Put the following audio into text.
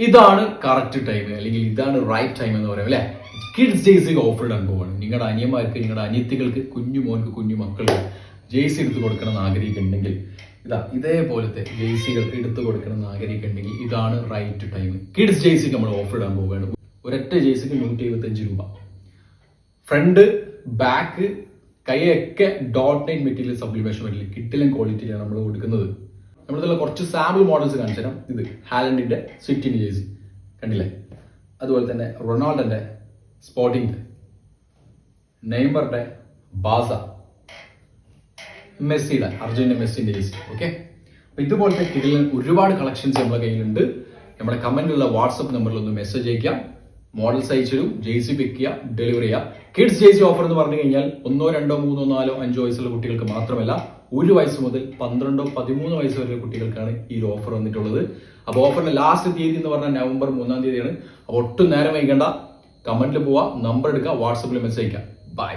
ഇതാണ് correct time, അല്ലെങ്കിൽ ഇതാണ് റൈറ്റ് ടൈം എന്ന് പറയാം അല്ലെ. കിഡ്സ് ജേഴ്സിക്ക് ഓഫർ ഇടാൻ പോവാണ്. നിങ്ങളുടെ അനിയന്മാർക്ക്, നിങ്ങളുടെ അനിയത്തികൾക്ക്, കുഞ്ഞു മോർക്ക്, കുഞ്ഞു മക്കൾക്ക് ജേഴ്സി എടുത്ത് കൊടുക്കണം എന്ന് ആഗ്രഹിക്കുന്നുണ്ടെങ്കിൽ ഇതേപോലത്തെ ജേഴ്സികൾ എടുത്തു കൊടുക്കണം എന്ന് ആഗ്രഹിക്കുന്നുണ്ടെങ്കിൽ ഇതാണ് റൈറ്റ് ടൈം. കിഡ്സ് ജേഴ്സിക്ക് നമ്മൾ ഓഫർ ഇടാൻ പോവുകയാണ്. ഒരൊറ്റ ജേഴ്സിക്ക് 175 രൂപ. ഫ്രണ്ട്, ബാക്ക്, കൈയൊക്കെ .9 മെറ്റീരിയൽ, സബ്ലിമേഷൻ മെറ്റീരിയൽ, കിട്ടിലും ക്വാളിറ്റിയാണ് നമ്മൾ കൊടുക്കുന്നത്. നമ്മളിതുള്ള കുറച്ച് സാമ്പിൾ മോഡൽസ് കാണിച്ചു തരാം. ഇത് ഹാലൻഡിന്റെ സ്വിറ്റിന്റെ ജേഴ്സി കണ്ടില്ലേ. അതുപോലെ തന്നെ റൊണാൾഡോന്റെ സ്പോർട്ടിംഗ്, നെയ്മറുടെ ബാസ, മെസ്സിയുടെ അർജന്റീന മെസ്സിന്റെ ജേഴ്സി. ഓക്കെ, അപ്പൊ ഇതുപോലത്തെ കിടിലൻ ഒരുപാട് കളക്ഷൻസ് നമ്മുടെ കയ്യിലുണ്ട്. നമ്മുടെ കമന്റിലുള്ള വാട്സപ്പ് നമ്പറിൽ ഒന്ന് മെസ്സേജ് അയക്കാം. മോഡൽസ് അയച്ചിടും, ജേഴ്സി പിക്ക് ചെയ്യുക, ഡെലിവറി ചെയ്യുക. കിഡ്സ് ജേഴ്സി ഓഫർ എന്ന് പറഞ്ഞു കഴിഞ്ഞാൽ 1, 2, 3, 4, 5 വയസ്സുള്ള കുട്ടികൾക്ക് മാത്രമല്ല, 1 വയസ്സ് മുതൽ 12, 13 വയസ്സ് വരെയുള്ള കുട്ടികൾക്കാണ് ഈ ഒരു ഓഫർ വന്നിട്ടുള്ളത്. അപ്പോൾ ഓഫറിന്റെ ലാസ്റ്റ് തീയതി എന്ന് പറഞ്ഞാൽ നവംബർ 3-ാം തീയതിയാണ്. അപ്പോൾ ഒട്ടും നേരം വൈകണ്ട, കമന്റിൽ പോവാ, നമ്പർ എടുക്കുക, വാട്സപ്പിൽ മെസ്സേജ് അയക്കാം. ബൈ.